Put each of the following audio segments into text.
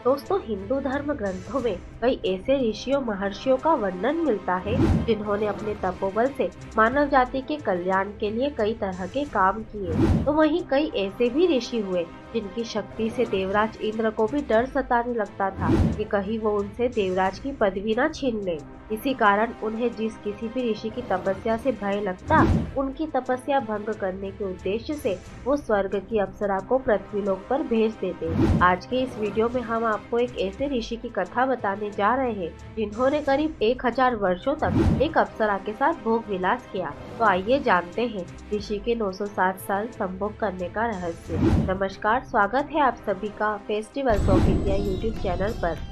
दोस्तों, हिंदू धर्म ग्रंथों में कई ऐसे ऋषियों महर्षियों का वर्णन मिलता है जिन्होंने अपने तपोबल से मानव जाति के कल्याण के लिए कई तरह के काम किए। तो वहीं कई ऐसे भी ऋषि हुए जिनकी शक्ति से देवराज इंद्र को भी डर सताने लगता था कि कहीं वो उनसे देवराज की पदवी न छीन ले। इसी कारण उन्हें जिस किसी भी ऋषि की तपस्या से भय लगता, उनकी तपस्या भंग करने के उद्देश्य से वो स्वर्ग की अप्सरा को पृथ्वीलोक पर भेज देते। आज के इस वीडियो में हम आपको एक ऐसे ऋषि की कथा बताने जा रहे हैं जिन्होंने करीब 1000 वर्षों तक एक अप्सरा के साथ भोग विलास किया। तो आइए जानते हैं ऋषि के 907 साल संभोग करने का रहस्य। नमस्कार, स्वागत है आप सभी का festivals of India YouTube channel पर।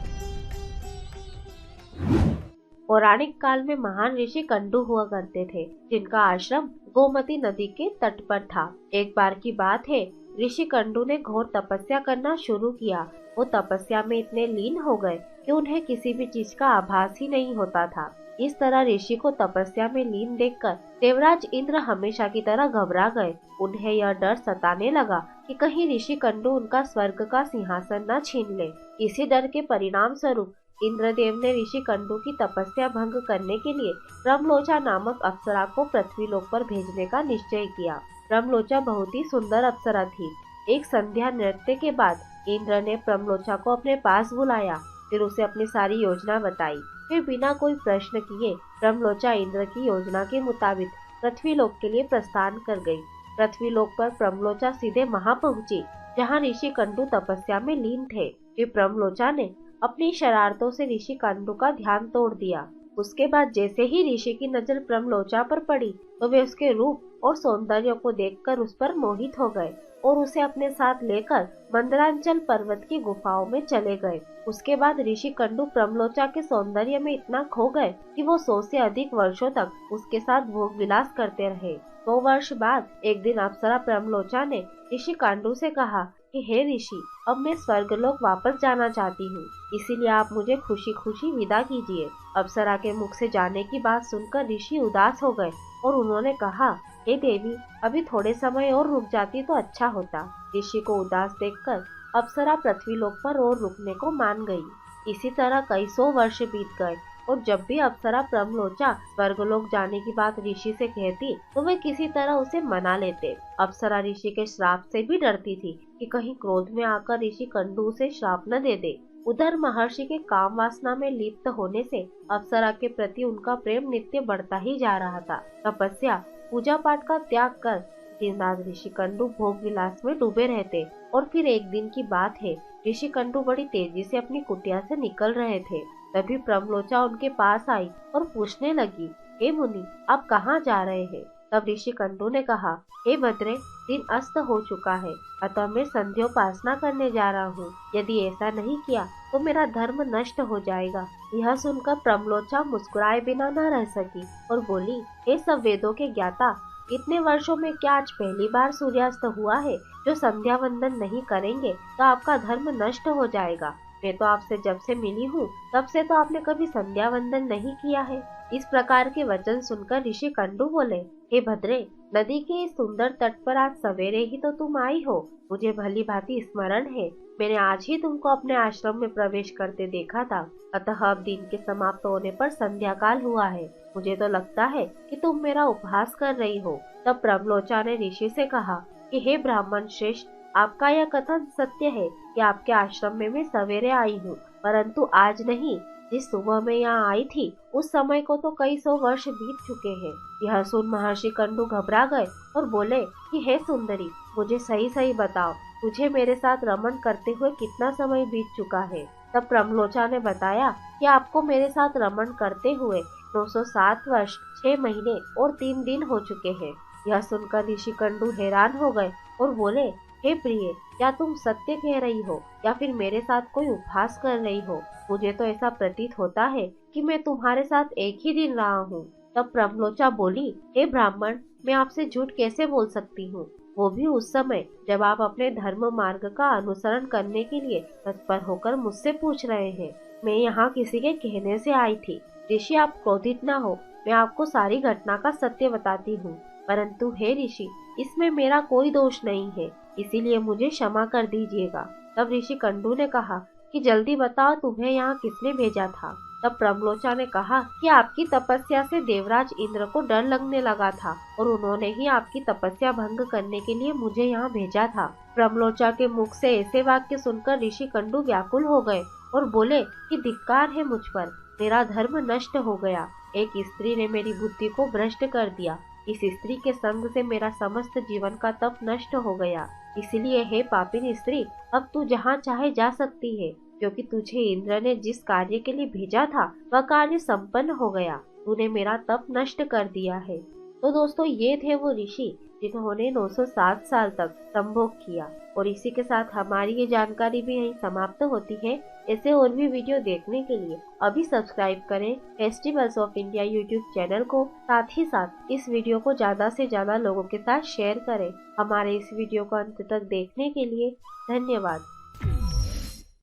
पौराणिक काल में महान ऋषि कंडू हुआ करते थे जिनका आश्रम गोमती नदी के तट पर था। एक बार की बात है, ऋषि कंडू ने घोर तपस्या करना शुरू किया। वो तपस्या में इतने लीन हो गए कि उन्हें किसी भी चीज का आभास ही नहीं होता था। इस तरह ऋषि को तपस्या में लीन देखकर देवराज इंद्र हमेशा की तरह घबरा गए। उन्हें यह डर सताने लगा कि कहीं ऋषि कंडू उनका स्वर्ग का सिंहासन न छीन ले। इसी डर के परिणाम स्वरूप इंद्रदेव ने ऋषि कंडू की तपस्या भंग करने के लिए ब्रह्मलोचा नामक अप्सरा को पृथ्वीलोक पर भेजने का निश्चय किया। ब्रह्मलोचा बहुत ही सुंदर अप्सरा थी। एक संध्या नृत्य के बाद इंद्र ने ब्रह्मलोचा को अपने पास बुलाया, फिर उसे अपनी सारी योजना बताई। फिर बिना कोई प्रश्न किए ब्रह्मलोचा इंद्र की योजना के मुताबिक पृथ्वीलोक के लिए प्रस्थान कर गई। पृथ्वीलोक पर ब्रह्मलोचा सीधे वहां पहुंची जहां ऋषि कंडू तपस्या में लीन थे। फिर ब्रह्मलोचा ने अपनी शरारतों से ऋषि कंडू का ध्यान तोड़ दिया। उसके बाद जैसे ही ऋषि की नजर ब्रह्मलोचा पर पड़ी तो वे उसके रूप और सौंदर्य को देखकर उस पर मोहित हो गए और उसे अपने साथ लेकर मंदरांचल पर्वत की गुफाओं में चले गए। उसके बाद ऋषि कंडू ब्रह्मलोचा के सौंदर्य में इतना खो गए कि वो 100 से अधिक वर्षों तक उसके साथ भोग विलास करते रहे। 100 वर्ष बाद एक दिन अप्सरा ब्रह्मलोचा ने ऋषि कंडू से कहा कि हे ऋषि, अब मैं स्वर्गलोक वापस जाना चाहती हूँ, इसीलिए आप मुझे खुशी खुशी विदा कीजिए। अप्सरा के मुख से जाने की बात सुनकर ऋषि उदास हो गए और उन्होंने कहा, हे देवी, अभी थोड़े समय और रुक जाती तो अच्छा होता। ऋषि को उदास देखकर अप्सरा पृथ्वीलोक पर और रुकने को मान गई। इसी तरह कई 100 वर्ष बीत गए और जब भी अप्सरा ब्रह्मलोचा स्वर्गलोक जाने की बात ऋषि से कहती तो वे किसी तरह उसे मना लेते। अप्सरा ऋषि के श्राप से भी डरती थी कि कहीं क्रोध में आकर ऋषि कंडू उसे श्राप न दे दे। उधर महर्षि के काम वासना में लिप्त होने से अप्सरा के प्रति उनका प्रेम नित्य बढ़ता ही जा रहा था। तपस्या पूजा पाठ का त्याग कर दिन रात ऋषि कंडू भोग विलास में डूबे रहते। और फिर एक दिन की बात है, ऋषि कंडू बड़ी तेजी से अपनी कुटिया से निकल रहे थे। तभी ब्रह्मलोचा उनके पास आई और पूछने लगी, हे मुनि, आप कहाँ जा रहे हैं? तब ऋषि कंडू ने कहा, हे भद्रे, दिन अस्त हो चुका है, अतः मैं संध्योपासना करने जा रहा हूँ। यदि ऐसा नहीं किया तो मेरा धर्म नष्ट हो जाएगा। यह सुनकर ब्रह्मलोचा मुस्कुराए बिना न रह सकी और बोली, हे सब वेदों के ज्ञाता, इतने वर्षों में क्या आज पहली बार सूर्यास्त हुआ है? जो संध्या वंदन नहीं करेंगे तो आपका धर्म नष्ट हो जाएगा। मैं तो आपसे जब से मिली हूँ तब से तो आपने कभी संध्या वंदन नहीं किया है। इस प्रकार के वचन सुनकर ऋषि कंडू बोले, हे भद्रे, नदी के इस सुंदर तट पर आज सवेरे ही तो तुम आई हो। मुझे भली भांति स्मरण है, मैंने आज ही तुमको अपने आश्रम में प्रवेश करते देखा था। अतः अब दिन के समाप्त होने पर संध्या काल हुआ है। मुझे तो लगता है कि तुम मेरा उपहास कर रही हो। तब ब्रह्मलोचा ने ऋषि से कहा कि हे ब्राह्मण श्रेष्ठ, आपका यह कथन सत्य है कि आपके आश्रम में मैं सवेरे आई हूँ, परंतु आज नहीं। जिस सुबह में यहाँ आई थी उस समय को तो कई 100 वर्ष बीत चुके हैं। यह सुन महर्षि कंडू घबरा गए और बोले कि हे सुंदरी, मुझे सही सही बताओ, तुझे मेरे साथ रमन करते हुए कितना समय बीत चुका है? तब ब्रह्मलोचा ने बताया कि आपको मेरे साथ रमन करते हुए 907 वर्ष 6 महीने और 3 दिन हो चुके हैं। यह सुनकर ऋषि कंडू हैरान हो गए और बोले, हे प्रिय, क्या तुम सत्य कह रही हो या फिर मेरे साथ कोई उपहास कर रही हो? मुझे तो ऐसा प्रतीत होता है कि मैं तुम्हारे साथ एक ही दिन रहा हूँ। तब ब्रह्मलोचा बोली, हे ब्राह्मण, मैं आपसे झूठ कैसे बोल सकती हूँ, वो भी उस समय जब आप अपने धर्म मार्ग का अनुसरण करने के लिए तत्पर होकर मुझसे पूछ रहे हैं। मैं यहाँ किसी के कहने से आई थी। ऋषि, आप क्रोधित न हो, मैं आपको सारी घटना का सत्य बताती हूँ। परंतु हे ऋषि, इसमें मेरा कोई दोष नहीं है, इसीलिए मुझे क्षमा कर दीजिएगा। तब ऋषि कंडू ने कहा कि जल्दी बताओ तुम्हें यहाँ किसने भेजा था। तब प्रमलोचा ने कहा कि आपकी तपस्या से देवराज इंद्र को डर लगने लगा था और उन्होंने ही आपकी तपस्या भंग करने के लिए मुझे यहाँ भेजा था। प्रमलोचा के मुख से ऐसे वाक्य सुनकर ऋषि कंडू व्याकुल हो गए और बोले कि धिक्कार है मुझ पर, मेरा धर्म नष्ट हो गया। एक स्त्री ने मेरी बुद्धि को भ्रष्ट कर दिया। इस स्त्री के संग से मेरा समस्त जीवन का तप नष्ट हो गया। इसलिए हे पापिन स्त्री, अब तू जहाँ चाहे जा सकती है, क्योंकि तुझे इंद्र ने जिस कार्य के लिए भेजा था वह कार्य संपन्न हो गया। तूने मेरा तप नष्ट कर दिया है। तो दोस्तों, ये थे वो ऋषि जिन्होंने 907 साल तक संभोग किया। और इसी के साथ हमारी ये जानकारी भी यहीं समाप्त होती है। ऐसे और भी वीडियो देखने के लिए अभी सब्सक्राइब करें festivals of India YouTube channel को। साथ ही साथ इस वीडियो को ज्यादा से ज्यादा लोगों के साथ शेयर करें। हमारे इस वीडियो को अंत तक देखने के लिए धन्यवाद।